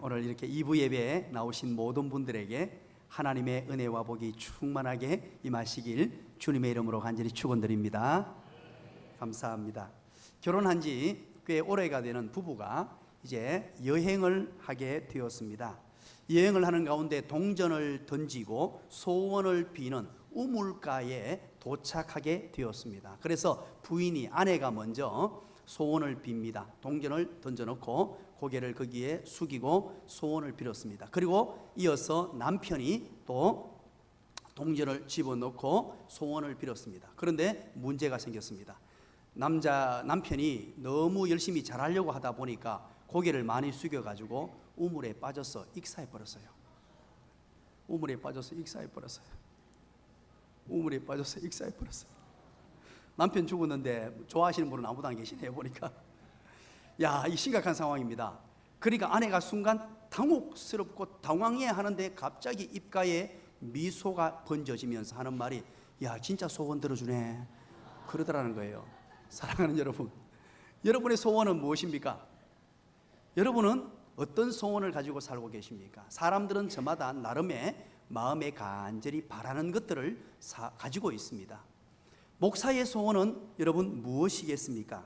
오늘 이렇게 2부 예배에 나오신 모든 분들에게 하나님의 은혜와 복이 충만하게 임하시길 주님의 이름으로 간절히 축원드립니다. 감사합니다. 결혼한 지 꽤 오래가 되는 부부가 이제 여행을 하게 되었습니다. 여행을 하는 가운데 동전을 던지고 소원을 비는 우물가에 도착하게 되었습니다. 그래서 부인이, 아내가 먼저 소원을 빕니다. 동전을 던져놓고 고개를 거기에 숙이고 소원을 빌었습니다. 그리고 이어서 남편이 또 동전을 집어넣고 소원을 빌었습니다. 그런데 문제가 생겼습니다. 남편이 너무 열심히 잘하려고 하다 보니까 고개를 많이 숙여가지고 우물에 빠져서 익사해버렸어요. 우물에 빠져서 익사해버렸어요. 남편 죽었는데 좋아하시는 분은 아무도 안 계시네요. 보니까 이 심각한 상황입니다. 그러니까 아내가 순간 당혹스럽고 당황해 하는데 갑자기 입가에 미소가 번져지면서 하는 말이, 야, 진짜 소원 들어주네, 그러더라는 거예요. 사랑하는 여러분, 여러분의 소원은 무엇입니까? 여러분은 어떤 소원을 가지고 살고 계십니까? 사람들은 저마다 나름의 마음에 간절히 바라는 것들을 가지고 있습니다. 목사의 소원은 여러분 무엇이겠습니까?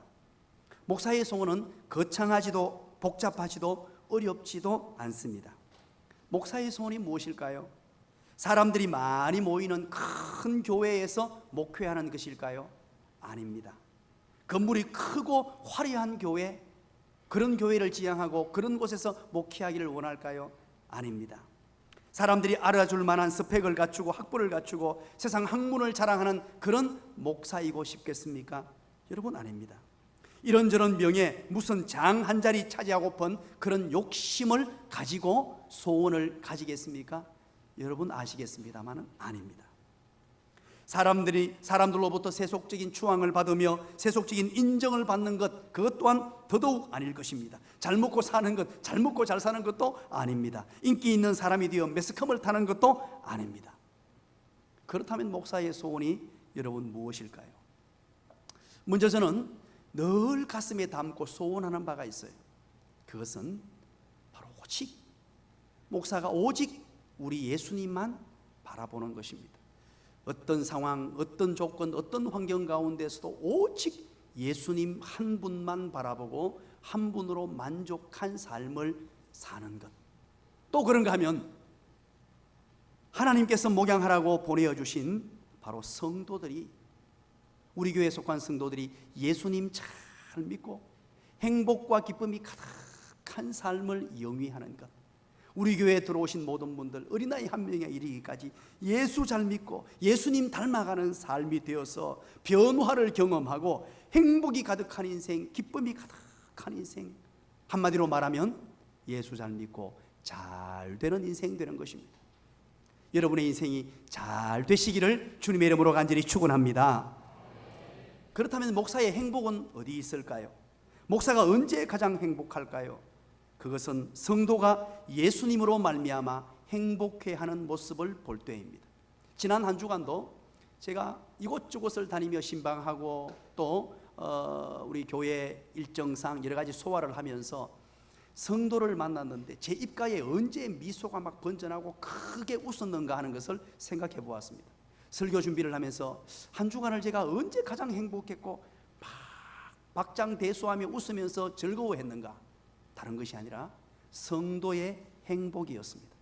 목사의 소원은 거창하지도 복잡하지도 어렵지도 않습니다. 목사의 소원이 무엇일까요? 사람들이 많이 모이는 큰 교회에서 목회하는 것일까요? 아닙니다. 건물이 크고 화려한 교회, 그런 교회를 지향하고 그런 곳에서 목회하기를 원할까요? 아닙니다. 사람들이 알아줄 만한 스펙을 갖추고 학벌을 갖추고 세상 학문을 자랑하는 그런 목사이고 싶겠습니까? 여러분, 아닙니다. 이런저런 명예, 무슨 장 한 자리 차지하고픈 그런 욕심을 가지고 소원을 가지겠습니까? 여러분 아시겠습니다만은 아닙니다. 사람들로부터 세속적인 추앙을 받으며 세속적인 인정을 받는 것, 그것 또한 더더욱 아닐 것입니다. 잘 먹고 사는 것, 잘 먹고 잘 사는 것도 아닙니다. 인기 있는 사람이 되어 매스컴을 타는 것도 아닙니다. 그렇다면 목사의 소원이 여러분 무엇일까요? 먼저 저는 늘 가슴에 담고 소원하는 바가 있어요. 그것은 바로 목사가 오직 우리 예수님만 바라보는 것입니다. 어떤 상황, 어떤 조건, 어떤 환경 가운데서도 오직 예수님 한 분만 바라보고 한 분으로 만족한 삶을 사는 것. 또 그런가 하면 하나님께서 목양하라고 보내어주신 바로 성도들이, 우리 교회에 속한 성도들이 예수님 잘 믿고 행복과 기쁨이 가득한 삶을 영위하는 것. 우리 교회에 들어오신 모든 분들, 어린아이 한 명에 이르기까지 예수 잘 믿고 예수님 닮아가는 삶이 되어서 변화를 경험하고 행복이 가득한 인생, 기쁨이 가득한 인생, 한마디로 말하면 예수 잘 믿고 잘 되는 인생 되는 것입니다. 여러분의 인생이 잘 되시기를 주님의 이름으로 간절히 축원합니다. 그렇다면 목사의 행복은 어디 있을까요? 목사가 언제 가장 행복할까요? 그것은 성도가 예수님으로 말미암아 행복해하는 모습을 볼 때입니다. 지난 한 주간도 제가 이곳저곳을 다니며 신방하고 또 우리 교회 일정상 여러 가지 소화를 하면서 성도를 만났는데 제 입가에 언제 미소가 막 번져나고 크게 웃었는가 하는 것을 생각해 보았습니다. 설교 준비를 하면서 한 주간을 제가 언제 가장 행복했고 막 박장대소하며 웃으면서 즐거워했는가? 다른 것이 아니라 성도의 행복이었습니다.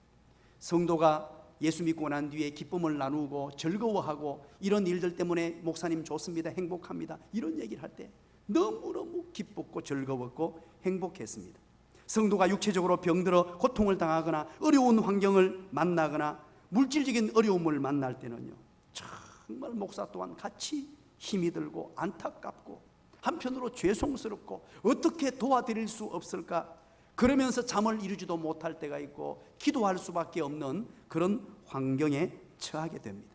성도가 예수 믿고 난 뒤에 기쁨을 나누고 즐거워하고 이런 일들 때문에 목사님 좋습니다, 행복합니다, 이런 얘기를 할 때 너무너무 기뻤고 즐거웠고 행복했습니다. 성도가 육체적으로 병들어 고통을 당하거나 어려운 환경을 만나거나 물질적인 어려움을 만날 때는요, 정말 목사 또한 같이 힘이 들고 안타깝고 한편으로 죄송스럽고 어떻게 도와드릴 수 없을까, 그러면서 잠을 이루지도 못할 때가 있고 기도할 수밖에 없는 그런 환경에 처하게 됩니다.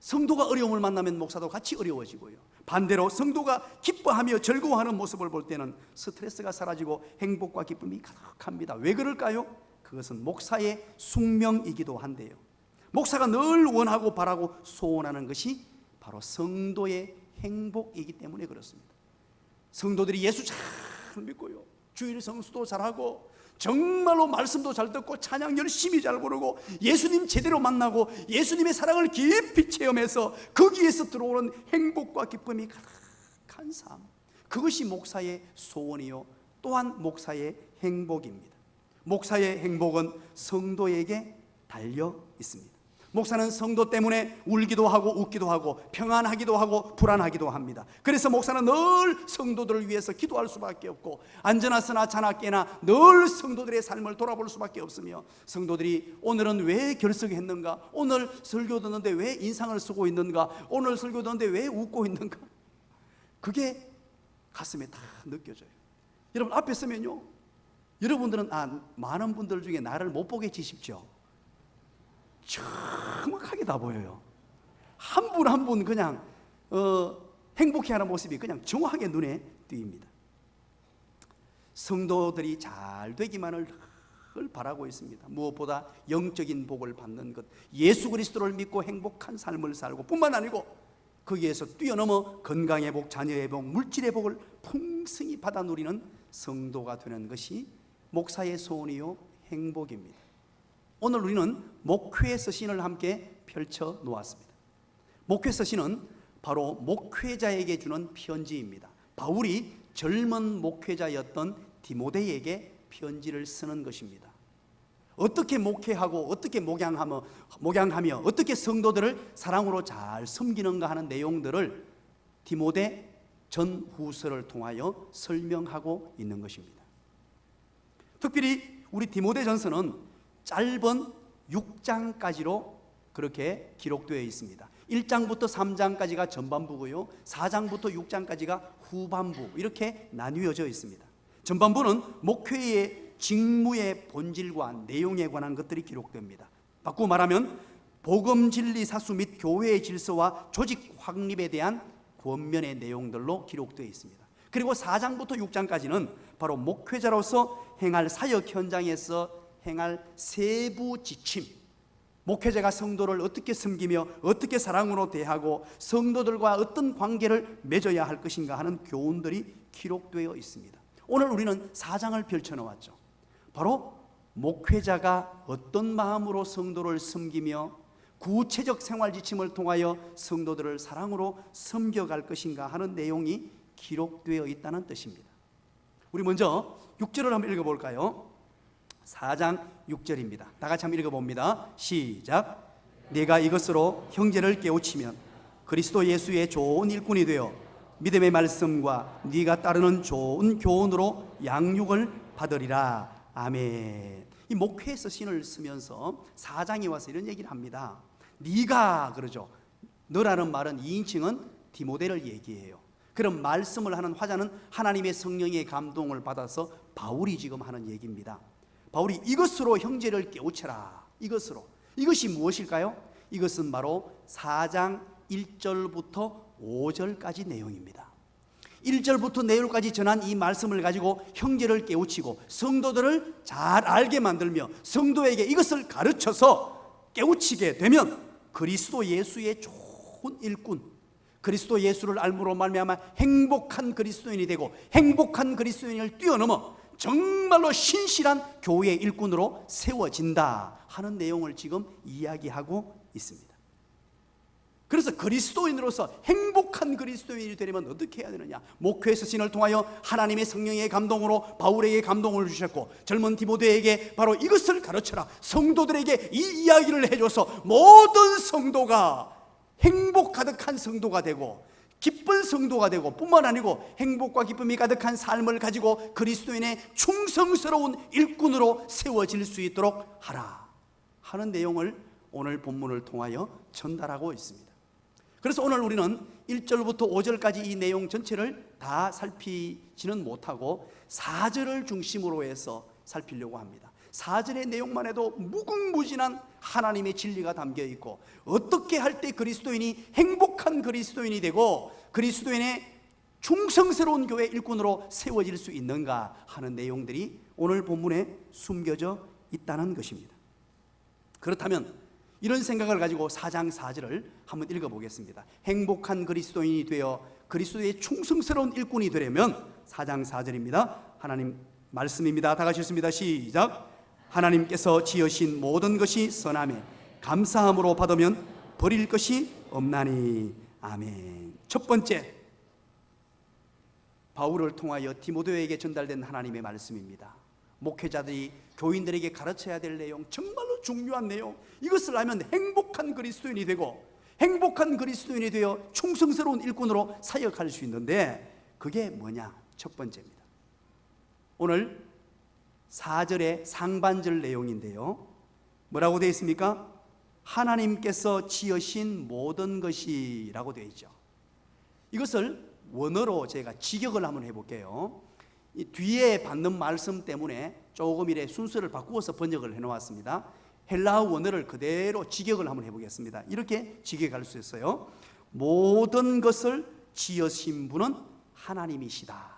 성도가 어려움을 만나면 목사도 같이 어려워지고요, 반대로 성도가 기뻐하며 즐거워하는 모습을 볼 때는 스트레스가 사라지고 행복과 기쁨이 가득합니다. 왜 그럴까요? 그것은 목사의 숙명이기도 한데요, 목사가 늘 원하고 바라고 소원하는 것이 바로 성도의 행복이기 때문에 그렇습니다. 성도들이 예수 잘 믿고요, 주일 성수도 잘하고 정말로 말씀도 잘 듣고 찬양 열심히 잘 부르고 예수님 제대로 만나고 예수님의 사랑을 깊이 체험해서 거기에서 들어오는 행복과 기쁨이 가득한 삶, 그것이 목사의 소원이요 또한 목사의 행복입니다. 목사의 행복은 성도에게 달려 있습니다. 목사는 성도 때문에 울기도 하고 웃기도 하고 평안하기도 하고 불안하기도 합니다. 그래서 목사는 늘 성도들을 위해서 기도할 수밖에 없고 안전하서나 자나깨나 늘 성도들의 삶을 돌아볼 수밖에 없으며, 성도들이 오늘은 왜 결석했는가, 오늘 설교 듣는데 왜 인상을 쓰고 있는가, 오늘 설교 듣는데 왜 웃고 있는가, 그게 가슴에 다 느껴져요. 여러분 앞에 서면요, 여러분들은 많은 분들 중에 나를 못 보게 지십시오. 정확하게 다 보여요. 한 분 한 분 그냥 행복해하는 모습이 그냥 정확하게 눈에 띄입니다. 성도들이 잘 되기만을 늘 바라고 있습니다. 무엇보다 영적인 복을 받는 것, 예수 그리스도를 믿고 행복한 삶을 살고 뿐만 아니고 거기에서 뛰어넘어 건강의 복, 자녀의 복, 물질의 복을 풍성히 받아 누리는 성도가 되는 것이 목사의 소원이요 행복입니다. 오늘 우리는 목회 서신을 함께 펼쳐 놓았습니다. 목회 서신은 바로 목회자에게 주는 편지입니다. 바울이 젊은 목회자였던 디모데에게 편지를 쓰는 것입니다. 어떻게 목회하고 어떻게 목양하며 어떻게 성도들을 사랑으로 잘 섬기는가 하는 내용들을 디모데 전후서를 통하여 설명하고 있는 것입니다. 특별히 우리 디모데 전서는 짧은 6장까지로 그렇게 기록되어 있습니다. 1장부터 3장까지가 전반부고요, 4장부터 6장까지가 후반부, 이렇게 나뉘어져 있습니다. 전반부는 목회의 직무의 본질과 내용에 관한 것들이 기록됩니다. 바꾸어 말하면 복음 진리 사수 및 교회의 질서와 조직 확립에 대한 권면의 내용들로 기록되어 있습니다. 그리고 4장부터 6장까지는 바로 목회자로서 행할 사역 현장에서 행할 세부 지침, 목회자가 성도를 어떻게 섬기며 어떻게 사랑으로 대하고 성도들과 어떤 관계를 맺어야 할 것인가 하는 교훈들이 기록되어 있습니다. 오늘 우리는 4장을 펼쳐놓았죠. 바로 목회자가 어떤 마음으로 성도를 섬기며 구체적 생활 지침을 통하여 성도들을 사랑으로 섬겨갈 것인가 하는 내용이 기록되어 있다는 뜻입니다. 우리 먼저 6절을 한번 읽어볼까요? 4장 6절입니다. 다 같이 한번 읽어봅니다. 시작. 네가 이것으로 형제를 깨우치면 그리스도 예수의 좋은 일꾼이 되어 믿음의 말씀과 네가 따르는 좋은 교훈으로 양육을 받으리라. 아멘. 이 목회에서 신을 쓰면서 4장에 와서 이런 얘기를 합니다. 네가 그러죠. 너라는 말은 2인칭은 디모데를 얘기해요. 그런 말씀을 하는 화자는 하나님의 성령의 감동을 받아서 바울이 지금 하는 얘기입니다. 바울이 이것으로 형제를 깨우쳐라. 이것이 무엇일까요? 이것은 바로 4장 1절부터 5절까지 내용입니다. 1절부터 내용까지 전한 이 말씀을 가지고 형제를 깨우치고 성도들을 잘 알게 만들며 성도에게 이것을 가르쳐서 깨우치게 되면 그리스도 예수의 좋은 일꾼, 그리스도 예수를 알므로 말미암아 행복한 그리스도인이 되고 행복한 그리스도인을 뛰어넘어 정말로 신실한 교회의 일꾼으로 세워진다 하는 내용을 지금 이야기하고 있습니다. 그래서 그리스도인으로서 행복한 그리스도인이 되려면 어떻게 해야 되느냐? 목회 서신을 통하여 하나님의 성령의 감동으로 바울에게 감동을 주셨고 젊은 디모데에게 바로 이것을 가르쳐라. 성도들에게 이 이야기를 해줘서 모든 성도가 행복 가득한 성도가 되고 기쁜 성도가 되고 뿐만 아니고 행복과 기쁨이 가득한 삶을 가지고 그리스도인의 충성스러운 일꾼으로 세워질 수 있도록 하라 하는 내용을 오늘 본문을 통하여 전달하고 있습니다. 그래서 오늘 우리는 1절부터 5절까지 이 내용 전체를 다 살피지는 못하고 4절을 중심으로 해서 살피려고 합니다. 4절의 내용만 해도 무궁무진한 하나님의 진리가 담겨 있고 어떻게 할 때 그리스도인이 행복한 그리스도인이 되고 그리스도인의 충성스러운 교회 일꾼으로 세워질 수 있는가 하는 내용들이 오늘 본문에 숨겨져 있다는 것입니다. 그렇다면 이런 생각을 가지고 4장 4절을 한번 읽어보겠습니다. 행복한 그리스도인이 되어 그리스도의 충성스러운 일꾼이 되려면 4장 4절입니다. 하나님 말씀입니다. 다 같이 읽습니다. 시작. 하나님께서 지으신 모든 것이 선하며 감사함으로 받으면 버릴 것이 없나니. 아멘. 첫 번째, 바울을 통하여 디모데에게 전달된 하나님의 말씀입니다. 목회자들이 교인들에게 가르쳐야 될 내용, 정말로 중요한 내용. 이것을 알면 행복한 그리스도인이 되고 행복한 그리스도인이 되어 충성스러운 일꾼으로 사역할 수 있는데, 그게 뭐냐? 첫 번째입니다. 오늘 4절의 상반절 내용인데요, 뭐라고 되어 있습니까? 하나님께서 지으신 모든 것이 라고 되어 있죠. 이것을 원어로 제가 직역을 한번 해볼게요. 이 뒤에 받는 말씀 때문에 조금 이래 순서를 바꾸어서 번역을 해놓았습니다. 헬라어 원어를 그대로 직역을 한번 해보겠습니다. 이렇게 직역할 수 있어요. 모든 것을 지으신 분은 하나님이시다.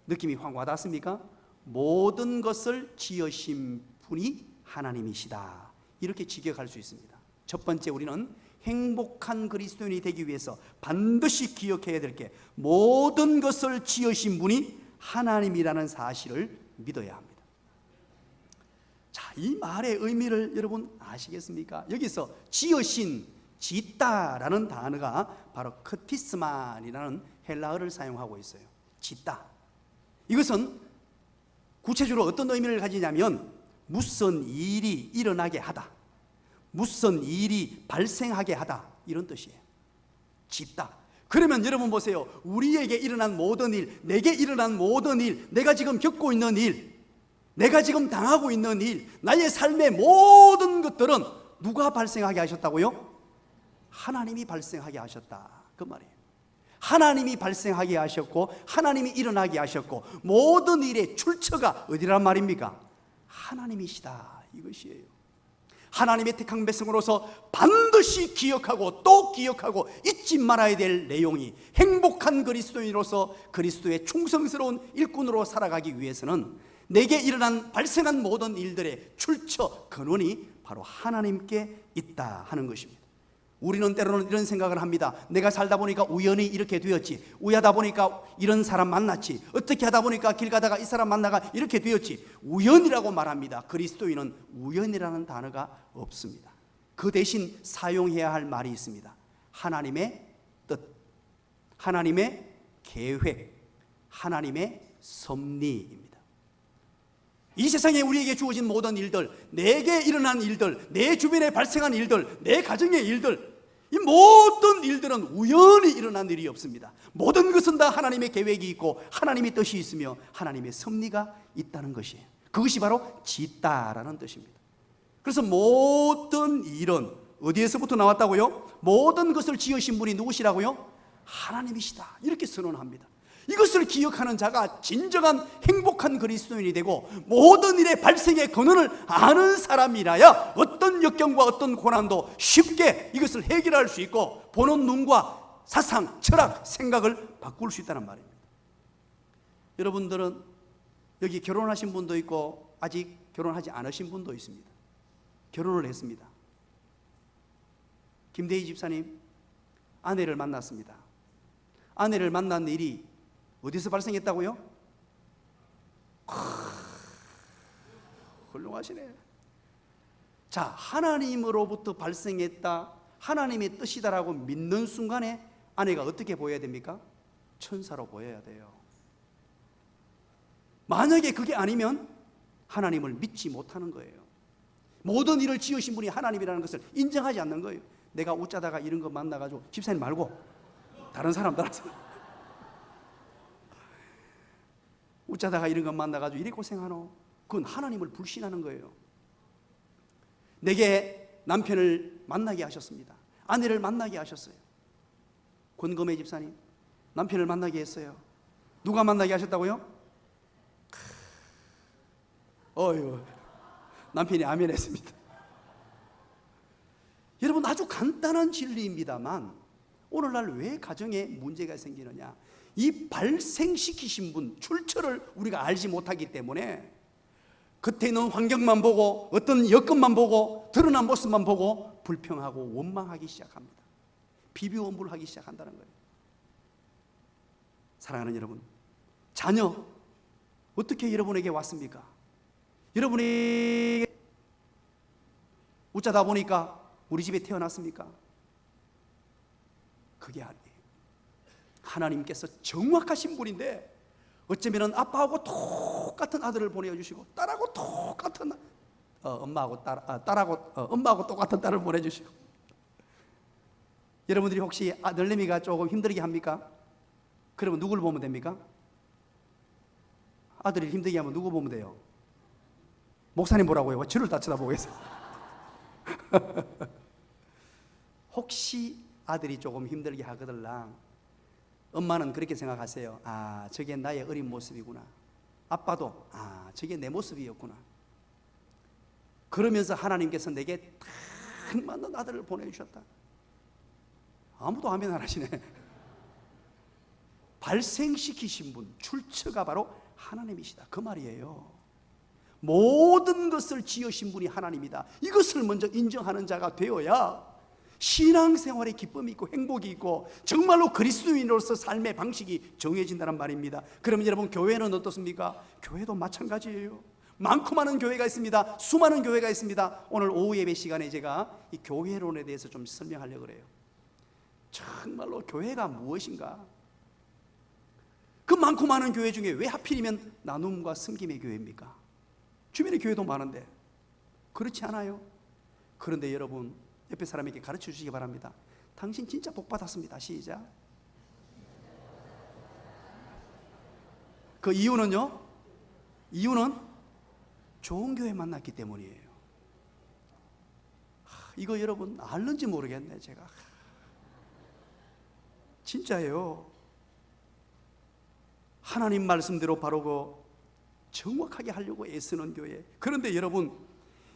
느낌이 확 와닿습니까? 모든 것을 지으신 분이 하나님이시다. 이렇게 직역할 수 있습니다. 첫 번째, 우리는 행복한 그리스도인이 되기 위해서 반드시 기억해야 될 게, 모든 것을 지으신 분이 하나님이라는 사실을 믿어야 합니다. 자, 이 말의 의미를 여러분 아시겠습니까? 여기서 지으신, 짓다라는 단어가 바로 크티스만이라는 헬라어를 사용하고 있어요. 짓다. 이것은 구체적으로 어떤 의미를 가지냐면, 무슨 일이 일어나게 하다, 무슨 일이 발생하게 하다, 이런 뜻이에요. 짓다. 그러면 여러분 보세요. 우리에게 일어난 모든 일, 내게 일어난 모든 일, 내가 지금 겪고 있는 일, 내가 지금 당하고 있는 일, 나의 삶의 모든 것들은 누가 발생하게 하셨다고요? 하나님이 발생하게 하셨다, 그 말이에요. 하나님이 발생하게 하셨고 하나님이 일어나게 하셨고, 모든 일의 출처가 어디란 말입니까? 하나님이시다, 이것이에요. 하나님의 택한 백성으로서 반드시 기억하고 또 기억하고 잊지 말아야 될 내용이, 행복한 그리스도인으로서 그리스도의 충성스러운 일꾼으로 살아가기 위해서는 내게 일어난 발생한 모든 일들의 출처, 근원이 바로 하나님께 있다 하는 것입니다. 우리는 때로는 이런 생각을 합니다. 내가 살다 보니까 우연히 이렇게 되었지, 우연하다 보니까 이런 사람 만났지, 어떻게 하다 보니까 길 가다가 이 사람 만나가 이렇게 되었지. 우연이라고 말합니다. 그리스도인은 우연이라는 단어가 없습니다. 그 대신 사용해야 할 말이 있습니다. 하나님의 뜻, 하나님의 계획, 하나님의 섭리입니다. 이 세상에 우리에게 주어진 모든 일들, 내게 일어난 일들, 내 주변에 발생한 일들, 내 가정의 일들, 이 모든 일들은 우연히 일어난 일이 없습니다. 모든 것은 다 하나님의 계획이 있고 하나님의 뜻이 있으며 하나님의 섭리가 있다는 것이에요. 그것이 바로 짓다라는 뜻입니다. 그래서 모든 일은 어디에서부터 나왔다고요? 모든 것을 지으신 분이 누구시라고요? 하나님이시다, 이렇게 선언합니다. 이것을 기억하는 자가 진정한 행복한 그리스도인이 되고, 모든 일의 발생의 근원을 아는 사람이라야 어떤 역경과 어떤 고난도 쉽게 이것을 해결할 수 있고, 보는 눈과 사상, 철학, 생각을 바꿀 수 있다는 말입니다. 여러분들은 여기 결혼하신 분도 있고 아직 결혼하지 않으신 분도 있습니다. 결혼을 했습니다. 김대희 집사님, 아내를 만났습니다. 아내를 만난 일이 어디서 발생했다고요? 훌륭하시네. 자, 하나님으로부터 발생했다, 하나님의 뜻이다라고 믿는 순간에 아내가 어떻게 보여야 됩니까? 천사로 보여야 돼요. 만약에 그게 아니면 하나님을 믿지 못하는 거예요. 모든 일을 지으신 분이 하나님이라는 것을 인정하지 않는 거예요. 내가 웃자다가 이런 거 만나가지고, 집사님 말고 다른 사람 따라서 웃자다가 이런 것 만나가지고 이리 고생하노, 그건 하나님을 불신하는 거예요. 내게 남편을 만나게 하셨습니다. 아내를 만나게 하셨어요. 권금혜 집사님, 남편을 만나게 했어요. 누가 만나게 하셨다고요? 어휴, 남편이 아멘 했습니다. 여러분, 아주 간단한 진리입니다만 오늘날 왜 가정에 문제가 생기느냐, 이 발생시키신 분, 출처를 우리가 알지 못하기 때문에 겉에 있는 환경만 보고, 어떤 여건만 보고, 드러난 모습만 보고 불평하고 원망하기 시작합니다. 비비원불하기 시작한다는 거예요. 사랑하는 여러분, 자녀, 어떻게 여러분에게 왔습니까? 여러분에게 웃자다 보니까 우리 집에 태어났습니까? 그게 아니에요. 하나님께서 정확하신 분인데 어쩌면 아빠하고 똑같은 아들을 보내주시고 딸하고 똑같은 엄마하고 똑같은 딸을 보내주시고, 여러분들이 혹시 아들내미가 조금 힘들게 합니까? 그러면 누구를 보면 됩니까? 아들이 힘들게 하면 누구 보면 돼요? 목사님 보라고요? 저를 다 쳐다보고 있어요. 혹시 아들이 조금 힘들게 하거들랑 엄마는 그렇게 생각하세요. 아, 저게 나의 어린 모습이구나. 아빠도 아, 저게 내 모습이었구나. 그러면서 하나님께서 내게 딱 맞는 아들을 보내주셨다. 아무도 아멘 안 하시네. 발생시키신 분, 출처가 바로 하나님이시다, 그 말이에요. 모든 것을 지으신 분이 하나님이다, 이것을 먼저 인정하는 자가 되어야 신앙생활에 기쁨이 있고 행복이 있고 정말로 그리스도인으로서 삶의 방식이 정해진다는 말입니다. 그러면 여러분, 교회는 어떻습니까? 교회도 마찬가지예요. 많고 많은 교회가 있습니다. 수많은 교회가 있습니다. 오늘 오후 예배 시간에 제가 이 교회론에 대해서 좀 설명하려고 그래요. 정말로 교회가 무엇인가? 그 많고 많은 교회 중에 왜 하필이면 나눔과 섬김의 교회입니까? 주변에 교회도 많은데 그렇지 않아요? 그런데 여러분, 옆에 사람에게 가르쳐 주시기 바랍니다. 당신 진짜 복 받았습니다. 시작. 그 이유는요? 이유는 좋은 교회 만났기 때문이에요. 이거 여러분 알는지 모르겠네, 제가. 진짜예요. 하나님 말씀대로 바르고 정확하게 하려고 애쓰는 교회. 그런데 여러분,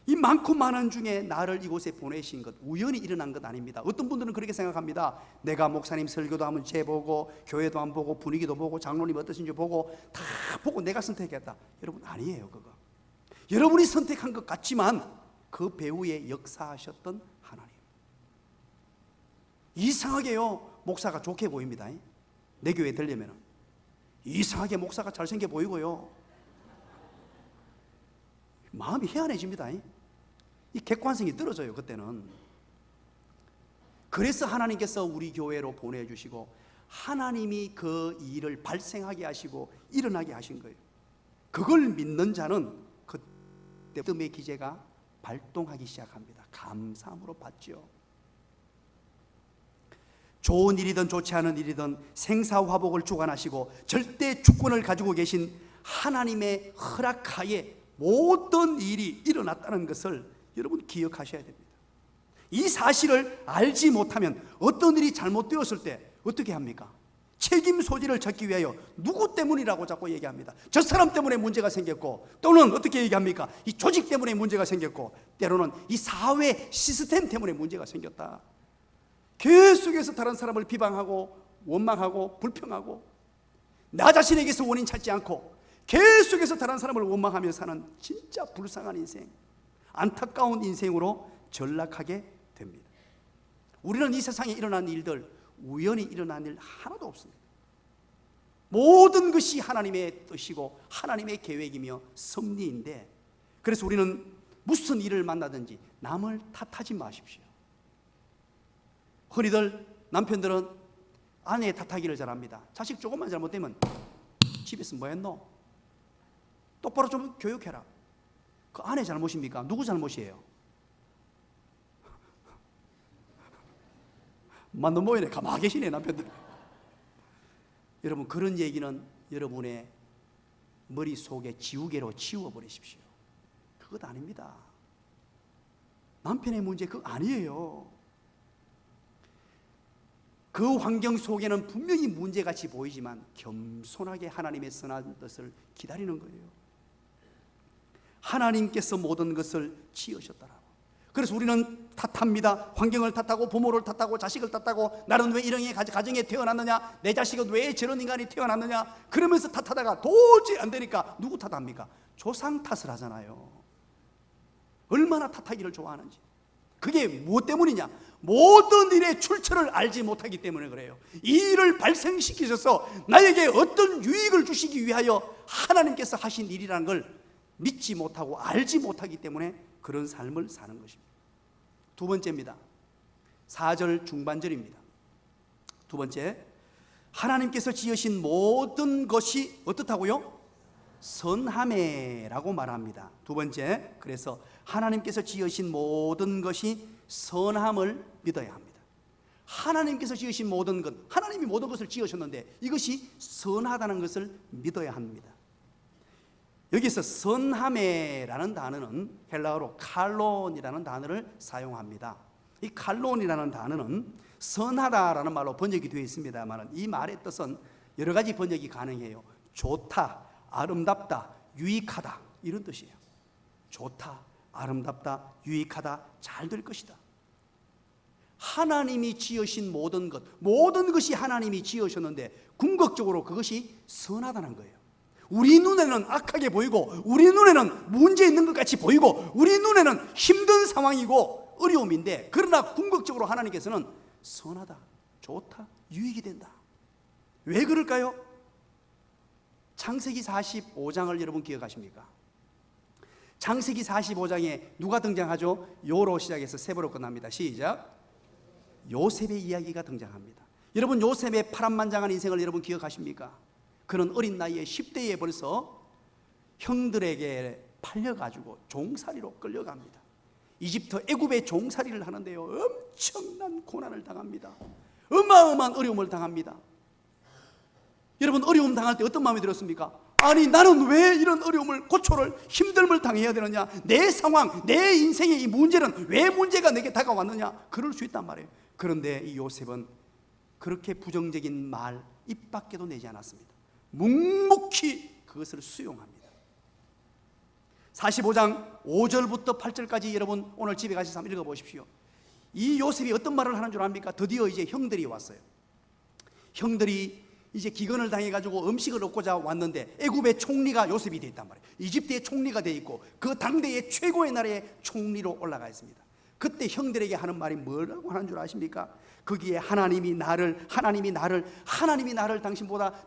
이 많고 많은 중에 나를 이곳에 보내신 것 우연히 일어난 것 아닙니다. 어떤 분들은 그렇게 생각합니다. 내가 목사님 설교도 한번 재보고 교회도 한번 보고 분위기도 보고 장로님 어떠신지 보고 다 보고 내가 선택했다. 여러분, 아니에요. 그거 여러분이 선택한 것 같지만 그 배후에 역사하셨던 하나님. 이상하게요, 목사가 좋게 보입니다. 내 교회에 들려면 이상하게 목사가 잘생겨 보이고요, 마음이 희한해집니다. 이 객관성이 떨어져요, 그때는. 그래서 하나님께서 우리 교회로 보내주시고 하나님이 그 일을 발생하게 하시고 일어나게 하신 거예요. 그걸 믿는 자는 그때 믿음의 기제가 발동하기 시작합니다. 감사함으로 받죠. 좋은 일이든 좋지 않은 일이든 생사화복을 주관하시고 절대 주권을 가지고 계신 하나님의 허락하에 모든 일이 일어났다는 것을 여러분 기억하셔야 됩니다. 이 사실을 알지 못하면 어떤 일이 잘못되었을 때 어떻게 합니까? 책임 소지를 져기 위하여 누구 때문이라고 자꾸 얘기합니다. 저 사람 때문에 문제가 생겼고, 또는 어떻게 얘기합니까? 이 조직 때문에 문제가 생겼고, 때로는 이 사회 시스템 때문에 문제가 생겼다. 계속해서 다른 사람을 비방하고 원망하고 불평하고 나 자신에게서 원인 찾지 않고 계속해서 다른 사람을 원망하며 사는 진짜 불쌍한 인생, 안타까운 인생으로 전락하게 됩니다. 우리는 이 세상에 일어난 일들, 우연히 일어난 일 하나도 없습니다. 모든 것이 하나님의 뜻이고 하나님의 계획이며 섭리인데, 그래서 우리는 무슨 일을 만나든지 남을 탓하지 마십시오. 흔히들 남편들은 아내 탓하기를 잘합니다. 자식 조금만 잘못되면 집에서 뭐 했노? 똑바로 좀 교육해라. 그 아내 잘못입니까? 누구 잘못이에요? 맞는 모양에 가만히 계시네, 남편들. 여러분, 그런 얘기는 여러분의 머릿속에 지우개로 지워버리십시오. 그것 아닙니다. 남편의 문제 그거 아니에요. 그 환경 속에는 분명히 문제같이 보이지만 겸손하게 하나님의 선한 뜻을 기다리는 거예요. 하나님께서 모든 것을 지으셨더라고. 그래서 우리는 탓합니다. 환경을 탓하고 부모를 탓하고 자식을 탓하고 나는 왜 이런 가정에 태어났느냐, 내 자식은 왜 저런 인간이 태어났느냐, 그러면서 탓하다가 도저히 안 되니까 누구 탓합니까? 조상 탓을 하잖아요. 얼마나 탓하기를 좋아하는지. 그게 무엇 때문이냐? 모든 일의 출처를 알지 못하기 때문에 그래요. 이 일을 발생시키셔서 나에게 어떤 유익을 주시기 위하여 하나님께서 하신 일이라는 걸 믿지 못하고 알지 못하기 때문에 그런 삶을 사는 것입니다. 두 번째입니다. 4절 중반절입니다. 두 번째, 하나님께서 지으신 모든 것이 어떻다고요? 선하매라고 말합니다. 두 번째, 그래서 하나님께서 지으신 모든 것이 선함을 믿어야 합니다. 하나님께서 지으신 모든 것, 하나님이 모든 것을 지으셨는데 이것이 선하다는 것을 믿어야 합니다. 여기서 선하매라는 단어는 헬라어로 칼론이라는 단어를 사용합니다. 이 칼론이라는 단어는 선하다라는 말로 번역이 되어 있습니다만 이 말의 뜻은 여러 가지 번역이 가능해요. 좋다, 아름답다, 유익하다 이런 뜻이에요. 좋다, 아름답다, 유익하다, 잘 될 것이다. 하나님이 지으신 모든 것, 모든 것이 하나님이 지으셨는데 궁극적으로 그것이 선하다는 거예요. 우리 눈에는 악하게 보이고 우리 눈에는 문제 있는 것 같이 보이고 우리 눈에는 힘든 상황이고 어려움인데 그러나 궁극적으로 하나님께서는 선하다, 좋다, 유익이 된다. 왜 그럴까요? 창세기 45장을 여러분 기억하십니까? 창세기 45장에 누가 등장하죠? 요로 시작해서 세보로 끝납니다. 시작. 요셉의 이야기가 등장합니다. 여러분 요셉의 파란만장한 인생을 여러분 기억하십니까? 그는 어린 나이에 10대에 벌써 형들에게 팔려가지고 종살이로 끌려갑니다. 이집트 애굽의 종살이를 하는데요 엄청난 고난을 당합니다. 어마어마한 어려움을 당합니다. 여러분 어려움 당할 때 어떤 마음이 들었습니까? 아니 나는 왜 이런 어려움을 고초를 힘듦을 당해야 되느냐, 내 상황 내 인생의 이 문제는 왜 문제가 내게 다가왔느냐, 그럴 수 있단 말이에요. 그런데 이 요셉은 그렇게 부정적인 말 입 밖에도 내지 않았습니다. 묵묵히 그것을 수용합니다. 45장 5절부터 8절까지 여러분 오늘 집에 가셔서 한번 읽어보십시오. 이 요셉이 어떤 말을 하는 줄 압니까? 드디어 이제 형들이 왔어요. 형들이 이제 기근을 당해가지고 음식을 얻고자 왔는데 애굽의 총리가 요셉이 되어 있단 말이에요. 이집트의 총리가 되어 있고 그 당대의 최고의 나라의 총리로 올라가 있습니다. 그때 형들에게 하는 말이 뭐라고 하는 줄 아십니까? 거기에 하나님이 나를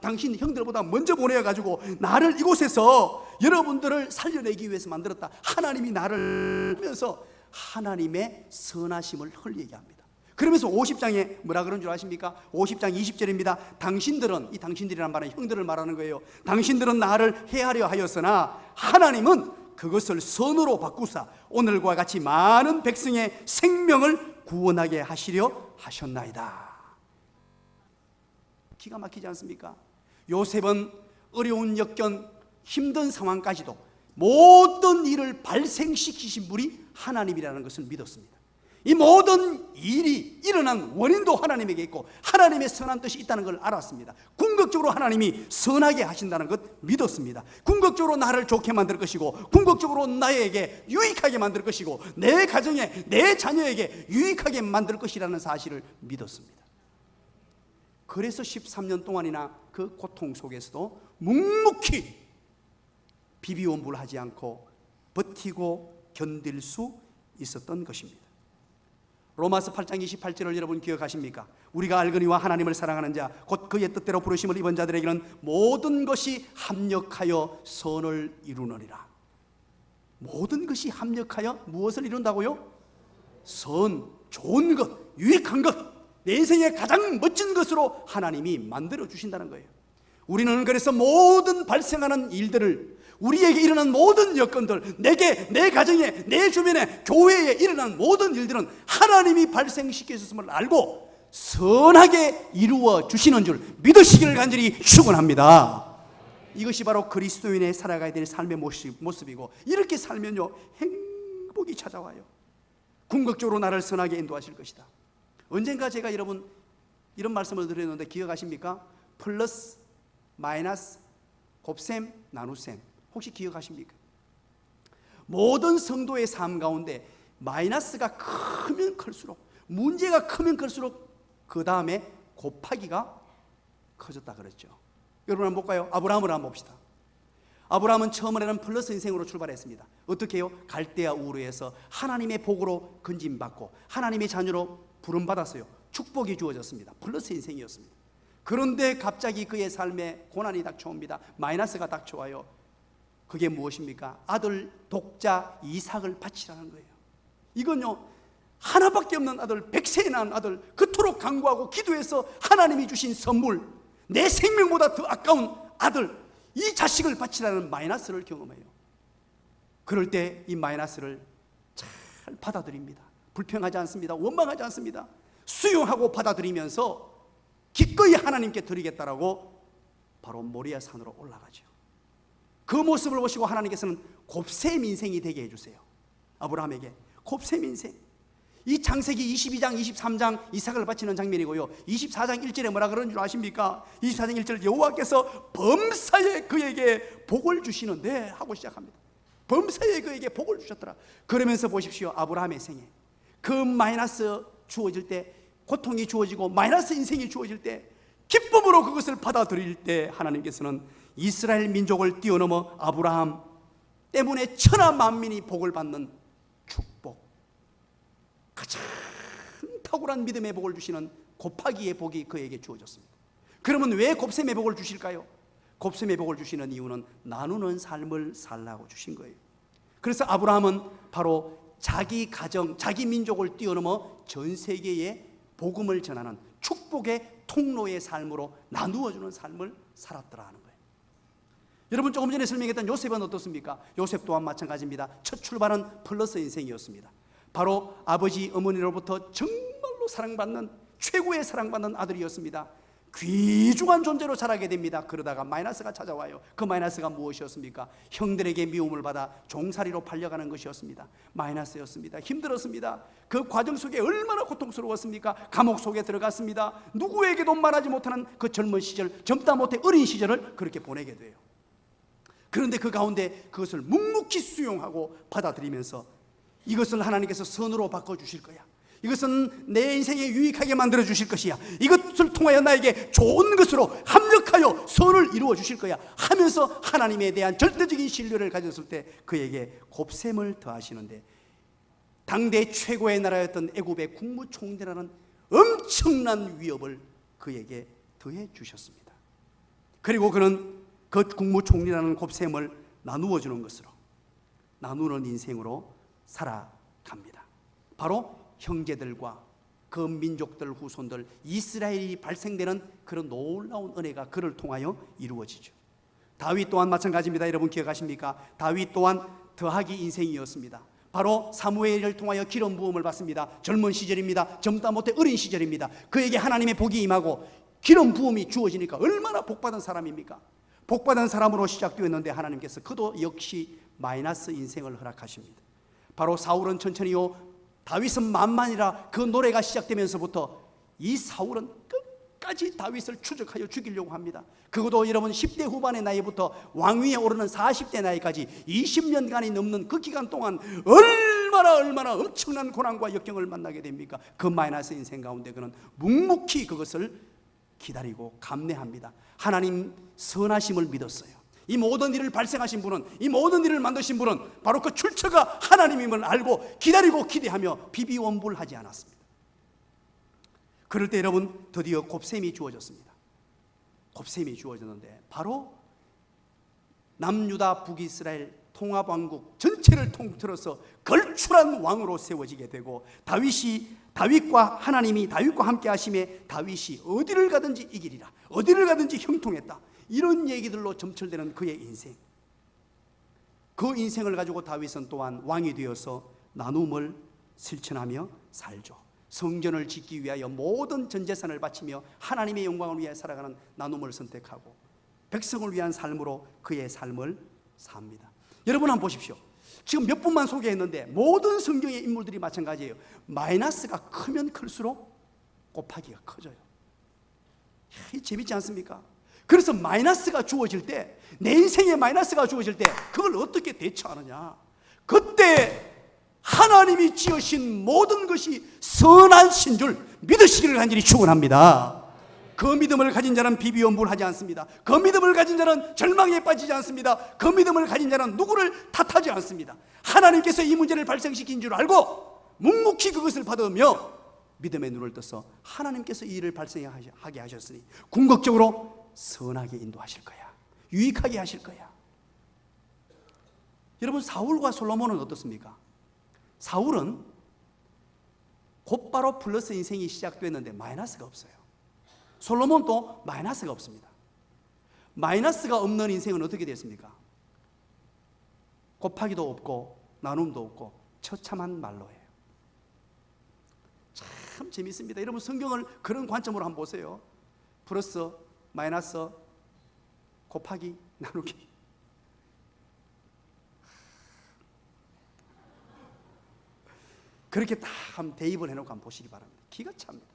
당신 형들보다 먼저 보내가지고 나를 이곳에서 여러분들을 살려내기 위해서 만들었다. 하나님이 나를 하면서 하나님의 선하심을 얘기합니다. 그러면서 50장에 뭐라 그런 줄 아십니까? 50장 20절입니다. 당신들은, 이 당신들이란 말은 형들을 말하는 거예요. 당신들은 나를 해하려 하였으나 하나님은 그것을 선으로 바꾸사 오늘과 같이 많은 백성의 생명을 구원하게 하시려 하셨나이다. 기가 막히지 않습니까? 요셉은 어려운 역경 힘든 상황까지도 모든 일을 발생시키신 분이 하나님이라는 것을 믿었습니다. 이 모든 일이 일어난 원인도 하나님에게 있고 하나님의 선한 뜻이 있다는 걸 알았습니다. 궁극적으로 하나님이 선하게 하신다는 것 믿었습니다. 궁극적으로 나를 좋게 만들 것이고 궁극적으로 나에게 유익하게 만들 것이고 내 가정에 내 자녀에게 유익하게 만들 것이라는 사실을 믿었습니다. 그래서 13년 동안이나 그 고통 속에서도 묵묵히 비비온불하지 않고 버티고 견딜 수 있었던 것입니다. 로마서 8장 28절을 여러분 기억하십니까? 우리가 알거니와 하나님을 사랑하는 자 곧 그의 뜻대로 부르심을 입은 자들에게는 모든 것이 합력하여 선을 이루느니라. 모든 것이 합력하여 무엇을 이룬다고요? 선, 좋은 것, 유익한 것, 내 인생의 가장 멋진 것으로 하나님이 만들어 주신다는 거예요. 우리는 그래서 모든 발생하는 일들을, 우리에게 일어난 모든 여건들, 내게, 내 가정에, 내 주변에, 교회에 일어난 모든 일들은 하나님이 발생시키셨음을 알고 선하게 이루어 주시는 줄 믿으시기를 간절히 축원합니다. 이것이 바로 그리스도인의 살아가야 될 삶의 모습이고 이렇게 살면요 행복이 찾아와요. 궁극적으로 나를 선하게 인도하실 것이다. 언젠가 제가 여러분 이런 말씀을 드렸는데 기억하십니까? 플러스, 마이너스, 곱셈, 나눗셈 혹시 기억하십니까? 모든 성도의 삶 가운데 마이너스가 크면 클수록, 문제가 크면 클수록 그 다음에 곱하기가 커졌다 그랬죠. 여러분 한번 볼까요? 아브라함을 한번 봅시다. 아브라함은 처음에는 플러스 인생으로 출발했습니다. 어떻게 해요? 갈대아 우르에서 하나님의 복으로 건진받고 하나님의 자녀로 부름받았어요. 축복이 주어졌습니다. 플러스 인생이었습니다. 그런데 갑자기 그의 삶에 고난이 닥쳐옵니다. 마이너스가 닥쳐와요. 그게 무엇입니까? 아들 독자 이삭을 바치라는 거예요. 이건요, 하나밖에 없는 아들, 100세에 낳은 아들, 그토록 간구하고 기도해서 하나님이 주신 선물, 내 생명보다 더 아까운 아들, 이 자식을 바치라는 마이너스를 경험해요. 그럴 때 이 마이너스를 잘 받아들입니다. 불평하지 않습니다. 원망하지 않습니다. 수용하고 받아들이면서 기꺼이 하나님께 드리겠다라고 바로 모리아 산으로 올라가죠. 그 모습을 보시고 하나님께서는 곱셈 인생이 되게 해주세요. 아브라함에게 곱셈 인생. 이 창세기 22장 23장 이삭을 바치는 장면이고요, 24장 1절에 뭐라 그러는 줄 아십니까? 24장 1절, 여호와께서 범사에 그에게 복을 주시는데 하고 시작합니다. 범사에 그에게 복을 주셨더라. 그러면서 보십시오, 아브라함의 생애, 그 마이너스 주어질 때, 고통이 주어지고 마이너스 인생이 주어질 때 기쁨으로 그것을 받아들일 때 하나님께서는 이스라엘 민족을 뛰어넘어 아브라함 때문에 천하 만민이 복을 받는 축복, 가장 탁월한 믿음의 복을 주시는 곱하기의 복이 그에게 주어졌습니다. 그러면 왜 곱셈의 복을 주실까요? 곱셈의 복을 주시는 이유는 나누는 삶을 살라고 주신 거예요. 그래서 아브라함은 바로 자기 가정, 자기 민족을 뛰어넘어 전 세계에 복음을 전하는 축복의 통로의 삶으로 나누어주는 삶을 살았더라 하는 거예요. 여러분, 조금 전에 설명했던 요셉은 어떻습니까? 요셉 또한 마찬가지입니다. 첫 출발은 플러스 인생이었습니다. 바로 아버지 어머니로부터 정말로 사랑받는, 최고의 사랑받는 아들이었습니다. 귀중한 존재로 자라게 됩니다. 그러다가 마이너스가 찾아와요. 그 마이너스가 무엇이었습니까? 형들에게 미움을 받아 종살이로 팔려가는 것이었습니다. 마이너스였습니다. 힘들었습니다. 그 과정 속에 얼마나 고통스러웠습니까? 감옥 속에 들어갔습니다. 누구에게도 말하지 못하는 그 젊은 시절, 젊다 못해 어린 시절을 그렇게 보내게 돼요. 그런데 그 가운데 그것을 묵묵히 수용하고 받아들이면서 이것을 하나님께서 선으로 바꿔주실 거야, 이것은 내 인생에 유익하게 만들어 주실 것이야, 이것을 통하여 나에게 좋은 것으로 합력하여 선을 이루어 주실 거야 하면서 하나님에 대한 절대적인 신뢰를 가졌을 때 그에게 곱셈을 더하시는데, 당대 최고의 나라였던 애굽의 국무총리라는 엄청난 위협을 그에게 더해 주셨습니다. 그리고 그는 그 국무총리라는 곱셈을 나누어 주는 것으로, 나누는 인생으로 살아갑니다. 바로 형제들과 그 민족들 후손들, 이스라엘이 발생되는 그런 놀라운 은혜가 그를 통하여 이루어지죠. 다윗 또한 마찬가지입니다. 여러분 기억하십니까? 다윗 또한 더하기 인생이었습니다. 바로 사무엘을 통하여 기름 부음을 받습니다. 젊은 시절입니다. 젊다 못해 어린 시절입니다. 그에게 하나님의 복이 임하고 기름 부음이 주어지니까 얼마나 복받은 사람입니까? 복받은 사람으로 시작되었는데 하나님께서 그도 역시 마이너스 인생을 허락하십니다. 바로 사울은 천천히요, 다윗은 만만이라 그 노래가 시작되면서부터 이 사울은 끝까지 다윗을 추적하여 죽이려고 합니다. 그것도 여러분 10대 후반의 나이부터 왕위에 오르는 40대 나이까지 20년간이 넘는 그 기간 동안 얼마나 엄청난 고난과 역경을 만나게 됩니까? 그 마이너스 인생 가운데 그는 묵묵히 그것을 기다리고 감내합니다. 하나님 선하심을 믿었어요. 이 모든 일을 발생하신 분은, 이 모든 일을 만드신 분은 바로 그 출처가 하나님임을 알고 기다리고 기대하며 비비원불하지 않았습니다. 그럴 때 여러분 드디어 곱셈이 주어졌습니다. 곱셈이 주어졌는데 바로 남유다 북이스라엘 통합왕국 전체를 통틀어서 걸출한 왕으로 세워지게 되고, 다윗과 함께 하심에 다윗이 어디를 가든지 이기리라, 어디를 가든지 형통했다, 이런 얘기들로 점철되는 그의 인생. 그 인생을 가지고 다윗은 또한 왕이 되어서 나눔을 실천하며 살죠. 성전을 짓기 위하여 모든 전 재산을 바치며 하나님의 영광을 위해 살아가는 나눔을 선택하고 백성을 위한 삶으로 그의 삶을 삽니다. 여러분 한번 보십시오. 지금 몇 분만 소개했는데 모든 성경의 인물들이 마찬가지예요. 마이너스가 크면 클수록 곱하기가 커져요. 재밌지 않습니까? 그래서 마이너스가 주어질 때, 내 인생에 마이너스가 주어질 때 그걸 어떻게 대처하느냐, 그때 하나님이 지으신 모든 것이 선하신 줄 믿으시기를 간절히 축원합니다. 그 믿음을 가진 자는 비비원불하지 않습니다. 그 믿음을 가진 자는 절망에 빠지지 않습니다. 그 믿음을 가진 자는 누구를 탓하지 않습니다. 하나님께서 이 문제를 발생시킨 줄 알고 묵묵히 그것을 받으며 믿음의 눈을 떠서 하나님께서 이 일을 발생하게 하셨으니 궁극적으로 선하게 인도하실 거야. 유익하게 하실 거야. 여러분, 사울과 솔로몬은 어떻습니까? 사울은 곧바로 플러스 인생이 시작됐는데 마이너스가 없어요. 솔로몬도 마이너스가 없습니다. 마이너스가 없는 인생은 어떻게 됐습니까? 곱하기도 없고 나눔도 없고 처참한 말로예요. 참 재밌습니다. 여러분, 성경을 그런 관점으로 한번 보세요. 플러스, 마이너스, 곱하기, 나누기. 그렇게 딱 한번 대입을 해놓고 한번 보시기 바랍니다. 기가 찹니다.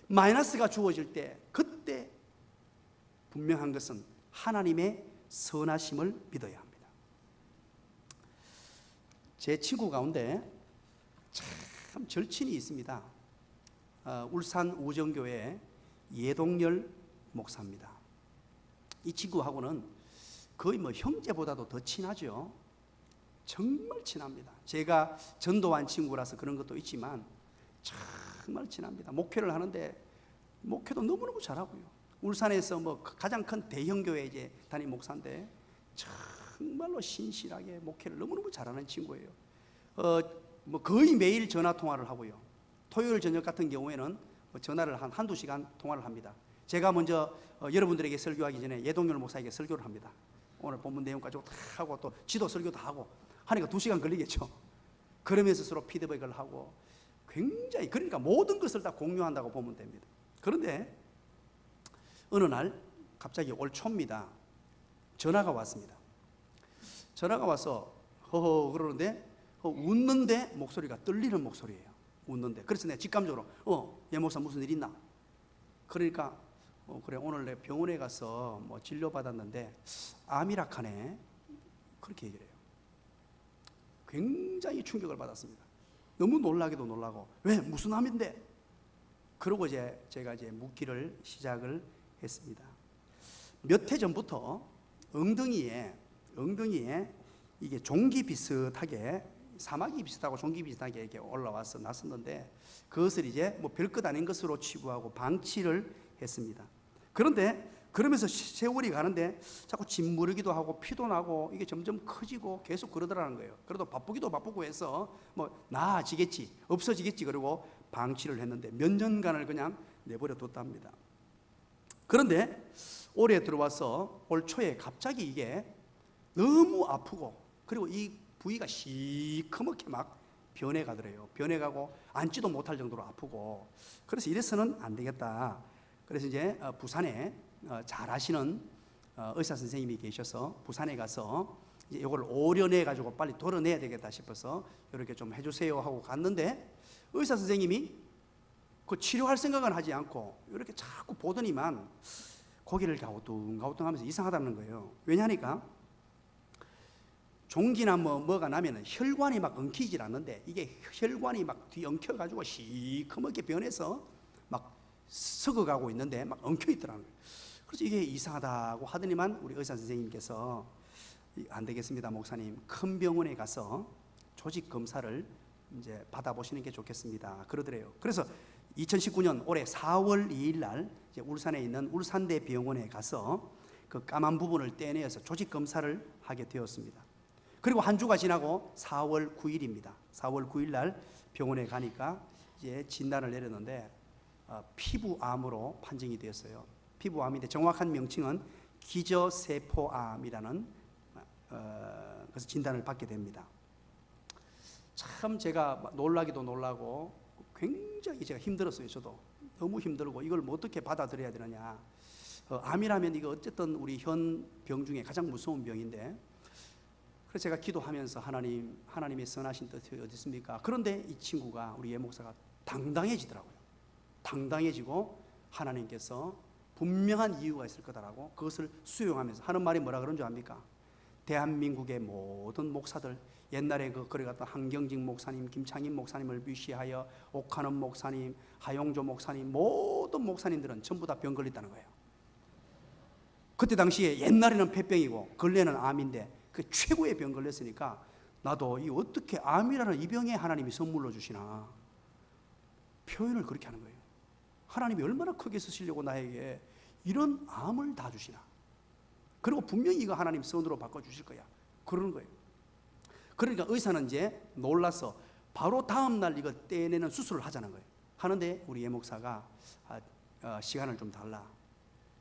마이너스가 주어질 때 그때 분명한 것은 하나님의 선하심을 믿어야 합니다. 제 친구 가운데 참 절친이 있습니다. 울산 우정교회 예동열 목사입니다. 이 친구하고는 거의 뭐 형제보다도 더 친하죠. 정말 친합니다. 제가 전도한 친구라서 그런 것도 있지만 정말 친합니다. 목회를 하는데 목회도 너무너무 잘하고요. 울산에서 뭐 가장 큰 대형교회 이제 담임 목사인데 정말로 신실하게 목회를 너무너무 잘하는 친구예요. 뭐 거의 매일 전화 통화를 하고요. 토요일 저녁 같은 경우에는 전화를 한두 시간 통화를 합니다. 제가 먼저 여러분들에게 설교하기 전에 예동열 목사에게 설교를 합니다. 오늘 본문 내용 가지고 다 하고 또 지도 설교도 하고 하니까 2시간 걸리겠죠. 그러면서 서로 피드백을 하고 굉장히, 그러니까 모든 것을 다 공유한다고 보면 됩니다. 그런데 어느 날 갑자기 올 초입니다. 전화가 왔습니다. 전화가 와서 허허 그러는데 웃는데 목소리가 떨리는 목소리예요. 웃는데. 그래서 내가 직감적으로 얘 목사 무슨 일 있나? 그러니까 그래, 오늘 내 병원에 가서 뭐 진료받았는데 암이라 하네. 그렇게 얘기를 해요. 굉장히 충격을 받았습니다. 너무 놀라기도 놀라고, 왜 무슨 암인데? 그러고 제가 묻기를 시작을 했습니다. 몇 해 전부터 엉덩이에 이게 종기 비슷하게, 사마귀 비슷하고 종기 비슷하게 이렇게 올라와서 났었는데 그것을 이제 뭐 별것 아닌 것으로 치부하고 방치를 했습니다. 그런데 그러면서 세월이 가는데 자꾸 짓무르기도 하고 피도 나고 이게 점점 커지고 계속 그러더라는 거예요. 그래도 바쁘기도 바쁘고 해서 뭐 나아지겠지, 없어지겠지 그러고 방치를 했는데 몇 년간을 그냥 내버려 뒀답니다. 그런데 올해 들어와서 올 초에 갑자기 이게 너무 아프고 그리고 이 부위가 시커멓게 막 변해가더래요. 변해가고 앉지도 못할 정도로 아프고, 그래서 이래서는 안 되겠다. 그래서 이제 부산에 잘 아시는 의사 선생님이 계셔서 부산에 가서 이제 이걸 오려내 가지고 빨리 도려내야 되겠다 싶어서 이렇게 좀 해주세요 하고 갔는데 의사 선생님이 그 치료할 생각은 하지 않고 이렇게 자꾸 보더니만 고개를 가우뚱가우뚱하면서 이상하다는 거예요. 왜냐하니까 종기나 뭐가 나면은 혈관이 막 엉키질 않는데 이게 혈관이 막 뒤엉켜 가지고 시커멓게 변해서 막 썩어가고 있는데 막 엉켜 있더라고요. 그래서 이게 이상하다고 하더니만 우리 의사 선생님께서 안 되겠습니다, 목사님. 큰 병원에 가서 조직 검사를 이제 받아보시는 게 좋겠습니다. 그러더래요. 그래서 2019년 올해 4월 2일 날 이제 울산에 있는 울산대 병원에 가서 그 까만 부분을 떼내어서 조직 검사를 하게 되었습니다. 그리고 한 주가 지나고 4월 9일입니다. 4월 9일 날 병원에 가니까 이제 진단을 내렸는데 피부암으로 판정이 되었어요. 피부암인데 정확한 명칭은 기저세포암이라는 그래서 진단을 받게 됩니다. 참 제가 놀라기도 놀라고 굉장히 제가 힘들었어요. 저도 너무 힘들고 이걸 뭐 어떻게 받아들여야 되느냐. 암이라면 이거 어쨌든 우리 현 병 중에 가장 무서운 병인데, 그래서 제가 기도하면서 하나님의 선하신 뜻이 어디 있습니까? 그런데 이 친구가, 우리 예 목사가 당당해지더라고요. 당당해지고 하나님께서 분명한 이유가 있을 거다라고 그것을 수용하면서 하는 말이 뭐라 그런 줄 압니까? 대한민국의 모든 목사들, 옛날에 그래 갔던 한경직 목사님, 김창인 목사님을 무시하여 옥하는 목사님, 하용조 목사님, 모든 목사님들은 전부 다 병 걸렸다는 거예요. 그때 당시에 옛날에는 폐병이고 근래는 암인데 그 최고의 병 걸렸으니까 나도 이 어떻게 암이라는 이 병에 하나님이 선물로 주시나. 표현을 그렇게 하는 거예요. 하나님이 얼마나 크게 쓰시려고 나에게 이런 암을 다 주시나. 그리고 분명히 이거 하나님 선으로 바꿔주실 거야. 그러는 거예요. 그러니까 의사는 이제 놀라서 바로 다음 날 이거 떼내는 수술을 하자는 거예요. 하는데 우리 예목사가 시간을 좀 달라.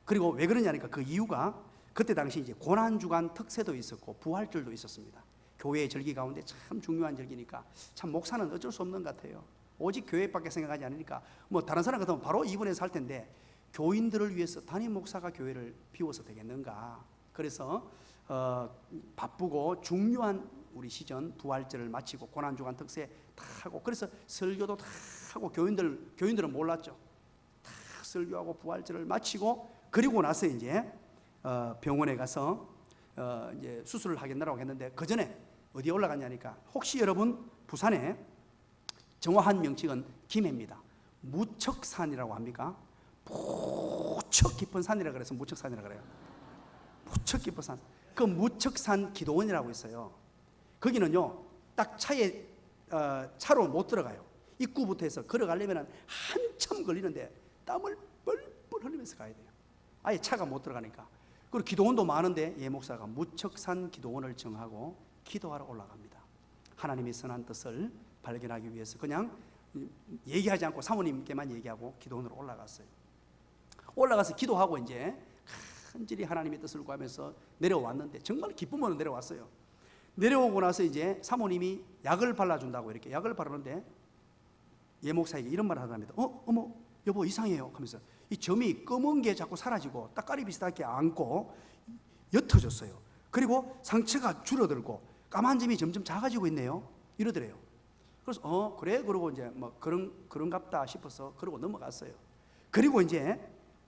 그리고 왜 그러냐니까 그 이유가 그때 당시 이제 고난주간 특세도 있었고 부활절도 있었습니다. 교회의 절기 가운데 참 중요한 절기니까 참 목사는 어쩔 수 없는 것 같아요. 오직 교회밖에 생각하지 않으니까 뭐 다른 사람 같으면 바로 입원해서 할 텐데 교인들을 위해서 담임 목사가 교회를 비워서 되겠는가. 그래서 바쁘고 중요한 우리 시전 부활절을 마치고 고난주간 특세 다 하고 그래서 설교도 다 하고 교인들은 몰랐죠. 다 설교하고 부활절을 마치고 그리고 나서 이제 병원에 가서 이제 수술을 하겠다고 했는데 그 전에 어디에 올라갔냐니까 혹시 여러분 부산에 정확한 명칭은 김해입니다. 무척산이라고 합니까? 무척 깊은 산이라 그래서 무척산이라 그래요. 무척 깊은 산. 그 무척산 기도원이라고 있어요. 거기는요 딱 차로 못 들어가요. 입구부터 해서 걸어가려면 한참 걸리는데 땀을 뻘뻘 흘리면서 가야 돼요. 아예 차가 못 들어가니까. 그리고 기도원도 많은데 예 목사가 무척산 기도원을 정하고 기도하러 올라갑니다. 하나님의 선한 뜻을 발견하기 위해서 그냥 얘기하지 않고 사모님께만 얘기하고 기도원으로 올라갔어요. 올라가서 기도하고 이제 간절히 하나님의 뜻을 구하면서 내려왔는데 정말 기쁨으로 내려왔어요. 내려오고 나서 이제 사모님이 약을 발라준다고 이렇게 약을 바르는데 예 목사에게 이런 말을 하답니다. 어머 여보 이상해요 하면서 이 점이 검은 게 자꾸 사라지고 따까리 비슷하게 앉고 옅어졌어요. 그리고 상처가 줄어들고 까만 점이 점점 작아지고 있네요. 이러더래요. 그래서 그래 그러고 이제 뭐 그런갑다 싶어서 그러고 넘어갔어요. 그리고 이제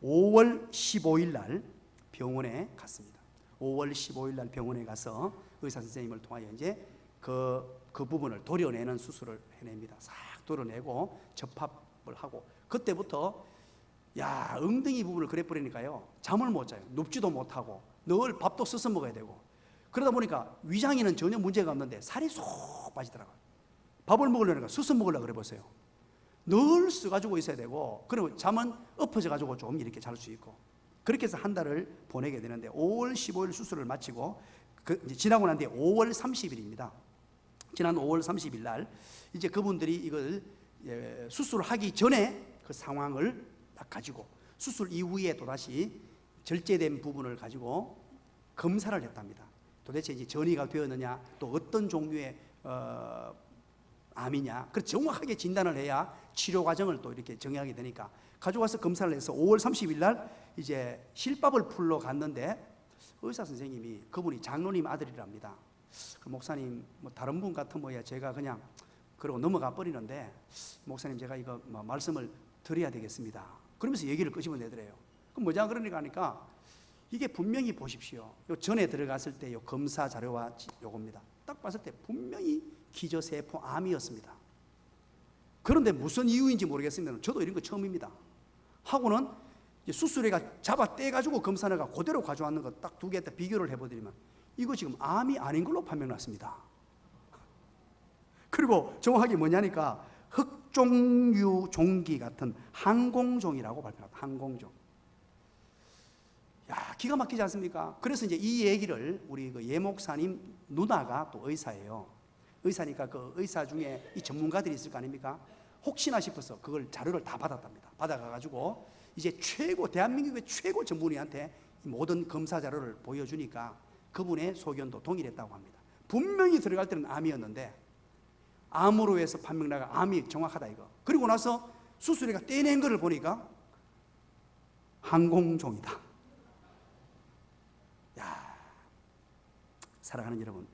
5월 15일 날 병원에 갔습니다. 5월 15일 날 병원에 가서 의사 선생님을 통하여 이제 그 부분을 도려내는 수술을 해냅니다. 싹 도려내고 접합을 하고 그때부터 엉덩이 부분을 그래 버리니까요 잠을 못 자요. 눕지도 못하고 늘 밥도 씻어 먹어야 되고 그러다 보니까 위장에는 전혀 문제가 없는데 살이 쏙 빠지더라고요. 밥을 먹으려니까 씻어 먹으려고 그래 보세요. 늘 써가지고 있어야 되고 그리고 잠은 엎어져 가지고 좀 이렇게 잘 수 있고 그렇게 해서 한 달을 보내게 되는데 5월 15일 수술을 마치고 이제 지나고 난 뒤에 5월 30일입니다. 지난 5월 30일 날 이제 그분들이 이걸 수술하기 전에 그 상황을 딱 가지고 수술 이후에 또다시 절제된 부분을 가지고 검사를 했답니다. 도대체 이제 전이가 되었느냐 또 어떤 종류의 암이냐 그 정확하게 진단을 해야 치료 과정을 또 이렇게 정하게 되니까 가져와서 검사를 해서 5월 30일 날 이제 실밥을 풀러 갔는데 의사 선생님이 그분이 장로님 아들이랍니다. 그 목사님 뭐 다른 분 같으면 제가 그냥 그러고 넘어가 버리는데 목사님 제가 이거 뭐 말씀을 드려야 되겠습니다. 그러면서 얘기를 끄집어내더래요. 그럼 뭐냐 그러니까 하니까 이게 분명히 보십시오. 요 전에 들어갔을 때 요 검사 자료와 요겁니다. 딱 봤을 때 분명히 기저세포 암이었습니다. 그런데 무슨 이유인지 모르겠습니다. 저도 이런 거 처음입니다. 하고는 수술회가 잡아 떼가지고 검사내가 그대로 가져왔는 거 딱 두 개 비교를 해보더니만 이거 지금 암이 아닌 걸로 판명났습니다. 그리고 정확하게 뭐냐니까 흑종류 종기 같은 항공종이라고 발표합니다. 항공종. 기가 막히지 않습니까? 그래서 이제 이 얘기를 우리 그 예목사님 누나가 또 의사예요. 의사니까 그 의사 중에 이 전문가들이 있을 거 아닙니까? 혹시나 싶어서 그걸 자료를 다 받았답니다. 받아가가지고 이제 대한민국의 최고 전문의한테 모든 검사 자료를 보여주니까 그분의 소견도 동일했다고 합니다. 분명히 들어갈 때는 암이었는데 암으로 해서 판명나가 암이 정확하다 이거. 그리고 나서 수술회가 떼낸 거를 보니까 항공종이다. 사랑하는 여러분,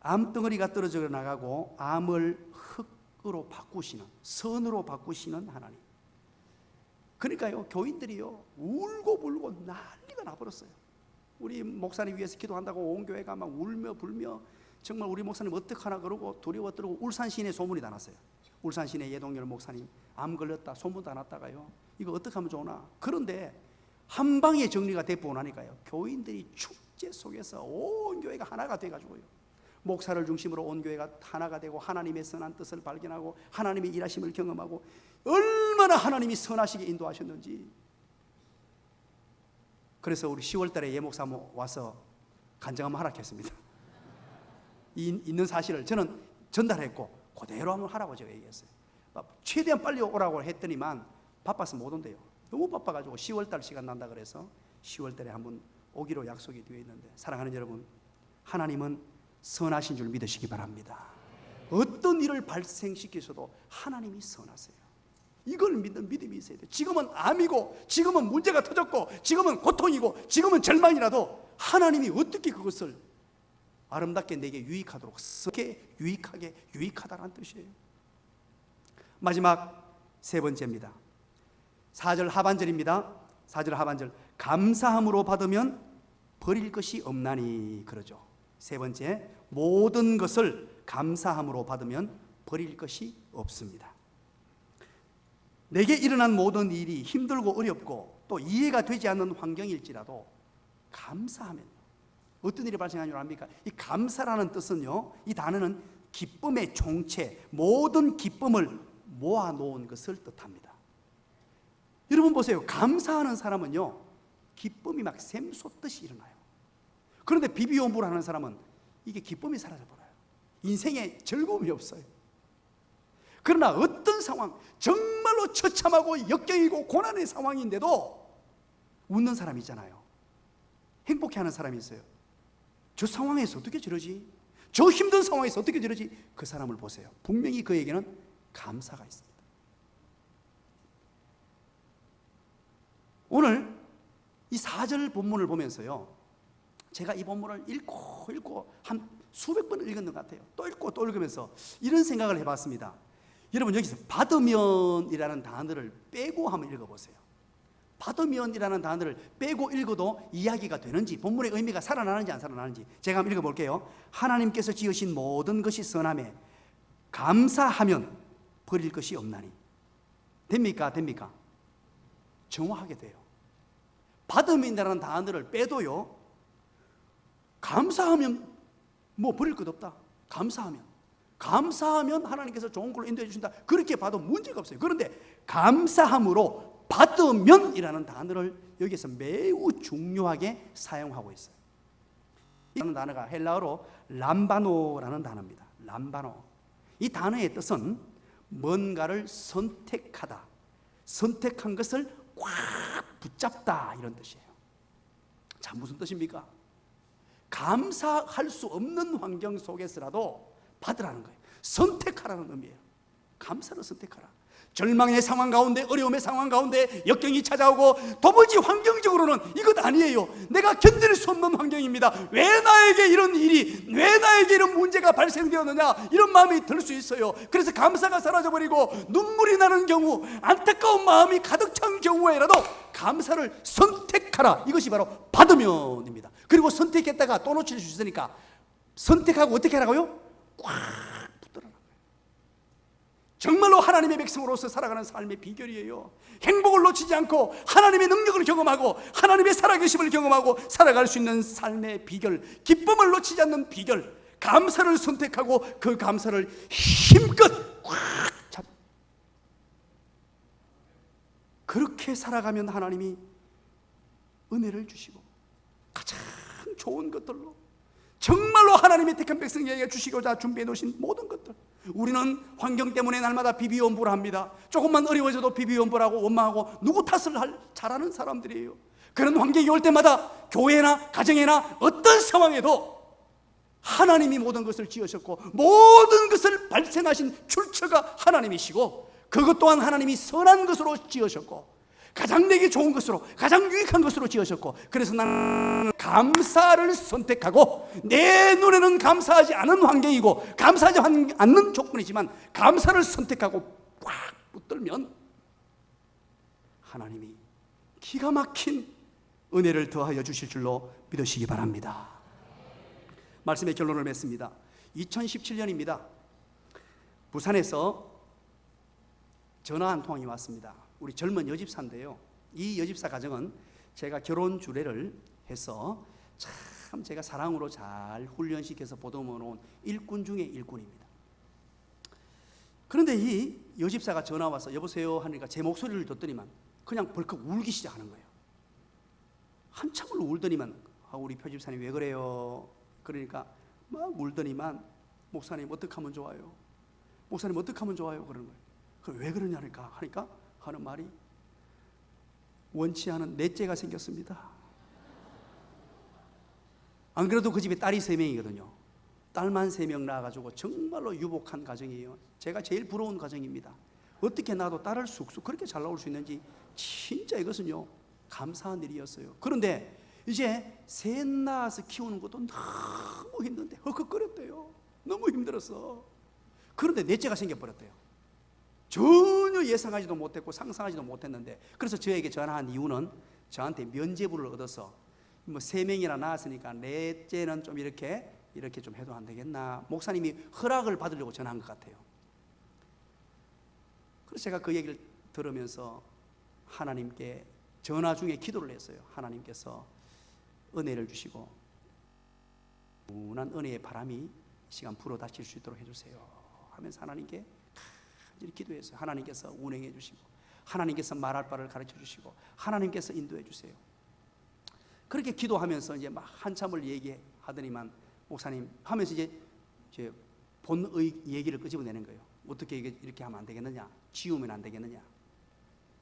암덩어리가 떨어져 나가고 암을 흙으로 바꾸시는, 선으로 바꾸시는 하나님. 그러니까요, 교인들이요 울고 불고 난리가 나버렸어요. 우리 목사님 위해서 기도한다고 온 교회가 막 울며 불며 정말 우리 목사님 어떡하나 그러고 두려워 떨고 울산 시내 소문이 다 났어요. 울산 시내 예동열 목사님 암 걸렸다 소문 다 났다가요 이거 어떻게 하면 좋으나. 그런데 한 방에 정리가 되고 나니까요 교인들이 축제 속에서 온 교회가 하나가 돼가지고요 목사를 중심으로 온 교회가 하나가 되고 하나님의 선한 뜻을 발견하고 하나님의 일하심을 경험하고 얼마나 하나님이 선하시게 인도하셨는지. 그래서 우리 10월 달에 예목사모 와서 간증 한번 하락했습니다. 있는 사실을 저는 전달했고 그대로 한번 하라고 제가 얘기했어요. 최대한 빨리 오라고 했더니만 바빠서 못 온대요. 너무 바빠가지고 10월 달 시간 난다 그래서 10월 달에 한번 오기로 약속이 되어 있는데, 사랑하는 여러분, 하나님은 선하신 줄 믿으시기 바랍니다. 어떤 일을 발생시키셔도 하나님이 선하세요. 이걸 믿는 믿음이 있어야 돼요. 지금은 암이고 지금은 문제가 터졌고 지금은 고통이고 지금은 절망이라도 하나님이 어떻게 그것을 아름답게 내게 유익하도록, 그렇게 유익하다는 뜻이에요. 마지막 세 번째입니다. 4절 하반절입니다. 4절 하반절, 감사함으로 받으면 버릴 것이 없나니 그러죠. 세 번째, 모든 것을 감사함으로 받으면 버릴 것이 없습니다. 내게 일어난 모든 일이 힘들고 어렵고 또 이해가 되지 않는 환경일지라도 감사하면 어떤 일이 발생하는 줄 압니까? 이 감사라는 뜻은요, 이 단어는 기쁨의 총체, 모든 기쁨을 모아놓은 것을 뜻합니다. 여러분 보세요. 감사하는 사람은요, 기쁨이 막 샘솟듯이 일어나요. 그런데 비비용부를 하는 사람은 이게 기쁨이 사라져버려요. 인생에 즐거움이 없어요. 그러나 어떤 상황, 정말로 처참하고 역경이고 고난의 상황인데도 웃는 사람이 있잖아요. 행복해하는 사람이 있어요. 저 상황에서 어떻게 저러지? 저 힘든 상황에서 어떻게 저러지? 그 사람을 보세요. 분명히 그에게는 감사가 있습니다. 오늘 이 4절 본문을 보면서요, 제가 이 본문을 읽고 한 수백 번 읽은 것 같아요. 또 읽고 또 읽으면서 이런 생각을 해봤습니다. 여러분, 여기서 받으면이라는 단어를 빼고 한번 읽어보세요. 받으면이라는 단어를 빼고 읽어도 이야기가 되는지, 본문의 의미가 살아나는지 안 살아나는지 제가 한번 읽어볼게요. 하나님께서 지으신 모든 것이 선함에 감사하면 버릴 것이 없나니. 됩니까? 정확하게 돼요. 받음이라는 단어를 빼도요, 감사하면 뭐 버릴 것 없다. 감사하면 하나님께서 좋은 걸로 인도해 주신다. 그렇게 봐도 문제가 없어요. 그런데 감사함으로 받으면이라는 단어를 여기서 매우 중요하게 사용하고 있어요. 이 단어가 헬라어로 람바노라는 단어입니다. 람바노. 이 단어의 뜻은 뭔가를 선택하다, 선택한 것을 꽉 붙잡다, 이런 뜻이에요. 자, 무슨 뜻입니까? 감사할 수 없는 환경 속에서라도 받으라는 거예요. 선택하라는 의미예요. 감사를 선택하라. 절망의 상황 가운데, 어려움의 상황 가운데 역경이 찾아오고 도무지 환경적으로는 이것 아니에요, 내가 견딜 수 없는 환경입니다, 왜 나에게 이런 일이, 왜 나에게 이런 문제가 발생되었느냐, 이런 마음이 들 수 있어요. 그래서 감사가 사라져버리고 눈물이 나는 경우, 안타까운 마음이 가득 찬 경우에라도 감사를 선택하라. 이것이 바로 받으면입니다. 그리고 선택했다가 또 놓칠 수 있으니까 선택하고 어떻게 하라고요? 꽉 붙들어라. 정말로 하나님의 백성으로서 살아가는 삶의 비결이에요. 행복을 놓치지 않고 하나님의 능력을 경험하고 하나님의 살아계심을 경험하고 살아갈 수 있는 삶의 비결, 기쁨을 놓치지 않는 비결, 감사를 선택하고 그 감사를 힘껏 꽉 잡. 그렇게 살아가면 하나님이 은혜를 주시고 가장 좋은 것들로, 정말로 하나님의 택한 백성에게 주시고자 준비해 놓으신 모든 것들, 우리는 환경 때문에 날마다 비비원부를 합니다. 조금만 어려워져도 비비원부라고 원망하고 누구 탓을 잘하는 사람들이에요. 그런 환경이 올 때마다 교회나 가정이나 어떤 상황에도 하나님이 모든 것을 지으셨고 모든 것을 발생하신 출처가 하나님이시고 그것 또한 하나님이 선한 것으로 지으셨고 가장 내게 좋은 것으로, 가장 유익한 것으로 지으셨고, 그래서 나는 감사를 선택하고, 내 눈에는 감사하지 않은 환경이고 감사하지 않는 조건이지만 감사를 선택하고 꽉 붙들면 하나님이 기가 막힌 은혜를 더하여 주실 줄로 믿으시기 바랍니다. 말씀의 결론을 맺습니다. 2017년입니다. 부산에서 전화 한 통이 왔습니다. 우리 젊은 여집사인데요, 이 여집사 가정은 제가 결혼 주례를 해서 참 참 제가 사랑으로 잘 훈련시켜서 보듬어 놓은 일꾼 중에 일꾼입니다. 그런데 이 여집사가 전화 와서 여보세요 하니까 제 목소리를 듣더니만 그냥 벌컥 울기 시작하는 거예요. 한참을 울더니만 우리 표집사님 왜 그래요? 그러니까 막 울더니만 목사님 어떻게 하면 좋아요? 목사님 어떻게 하면 좋아요? 그러는 거예요. 그럼 왜 그러냐니까 하니까 하는 말이 원치 않은 넷째가 생겼습니다. 안 그래도 그 집에 딸이 3명이거든요. 딸만 3명 낳아가지고 정말로 유복한 가정이에요. 제가 제일 부러운 가정입니다. 어떻게 나도 딸을 쑥쑥 그렇게 잘 나올 수 있는지 진짜 이것은요 감사한 일이었어요. 그런데 이제 셋 낳아서 키우는 것도 너무 힘든데 헉헉거렸대요. 너무 힘들었어. 그런데 넷째가 생겨버렸대요. 전혀 예상하지도 못했고 상상하지도 못했는데, 그래서 저에게 전화한 이유는 저한테 면죄부를 얻어서 3명이나 낳았으니까 넷째는 좀 이렇게 좀 해도 안 되겠나, 목사님이 허락을 받으려고 전화한 것 같아요. 그래서 제가 그 얘기를 들으면서 하나님께 전화 중에 기도를 했어요. 하나님께서 은혜를 주시고 무난 은혜의 바람이 시간 불어 닥칠 수 있도록 해주세요 하면서 하나님께 간절히 기도했어요. 하나님께서 운행해 주시고 하나님께서 말할 바를 가르쳐 주시고 하나님께서 인도해 주세요. 그렇게 기도하면서 이제 막 한참을 얘기하더니만 목사님 하면서 이제 본의 얘기를 끄집어내는 거예요. 어떻게 이렇게 하면 안 되겠느냐, 지우면 안 되겠느냐.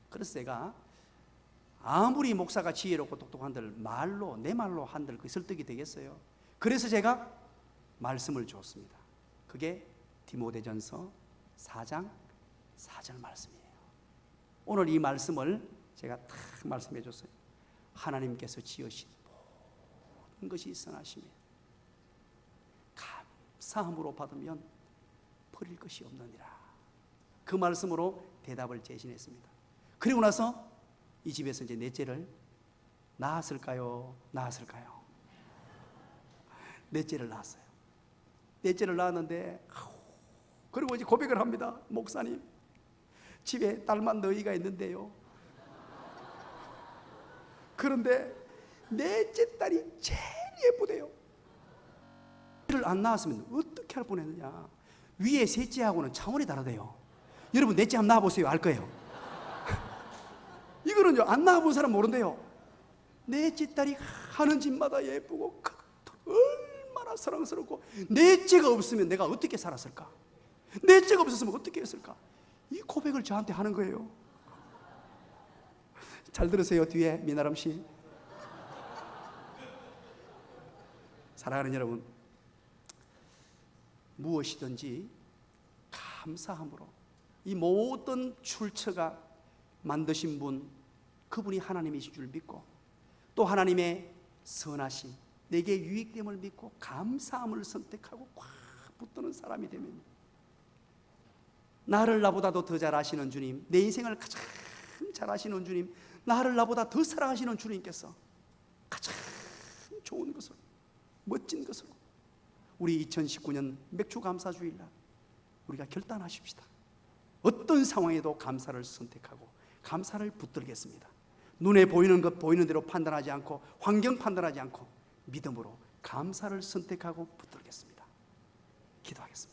그래서 제가 아무리 목사가 지혜롭고 똑똑한들 말로, 내 말로 한들 그 설득이 되겠어요. 그래서 제가 말씀을 주었습니다. 그게 디모데전서 4장 4절 말씀이에요. 오늘 이 말씀을 제가 딱 말씀해 줬어요. 하나님께서 지으신 모든 것이 선하시며 감사함으로 받으면 버릴 것이 없느니라. 그 말씀으로 대답을 제시했습니다. 그리고 나서 이 집에서 이제 넷째를 낳았을까요? 넷째를 낳았어요. 넷째를 낳았는데 그리고 이제 고백을 합니다. 목사님, 집에 딸만 너희가 있는데요, 그런데 넷째 딸이 제일 예쁘대요. 를 안 낳았으면 어떻게 할 뻔했느냐. 위에 셋째하고는 차원이 다르대요. 여러분 넷째 한번 낳아보세요. 알 거예요. 이거는요 안 낳아본 사람 모른대요. 넷째 딸이 하는 집마다 예쁘고 얼마나 사랑스럽고, 넷째가 없으면 내가 어떻게 살았을까, 넷째가 없었으면 어떻게 했을까, 이 고백을 저한테 하는 거예요. 잘 들으세요. 뒤에 미나람 씨. 사랑하는 여러분, 무엇이든지 감사함으로 이 모든 출처가 만드신 분, 그분이 하나님이신 줄 믿고 또 하나님의 선하심, 내게 유익됨을 믿고 감사함을 선택하고 꽉 붙드는 사람이 되면 나를 나보다도 더 잘 아시는 주님, 내 인생을 가장 잘 아시는 주님, 나를 나보다 더 사랑하시는 주님께서 가장 좋은 것으로, 멋진 것으로 우리 2019년 맥주감사주일날 우리가 결단하십시다. 어떤 상황에도 감사를 선택하고 감사를 붙들겠습니다. 눈에 보이는 것 보이는 대로 판단하지 않고, 환경 판단하지 않고 믿음으로 감사를 선택하고 붙들겠습니다. 기도하겠습니다.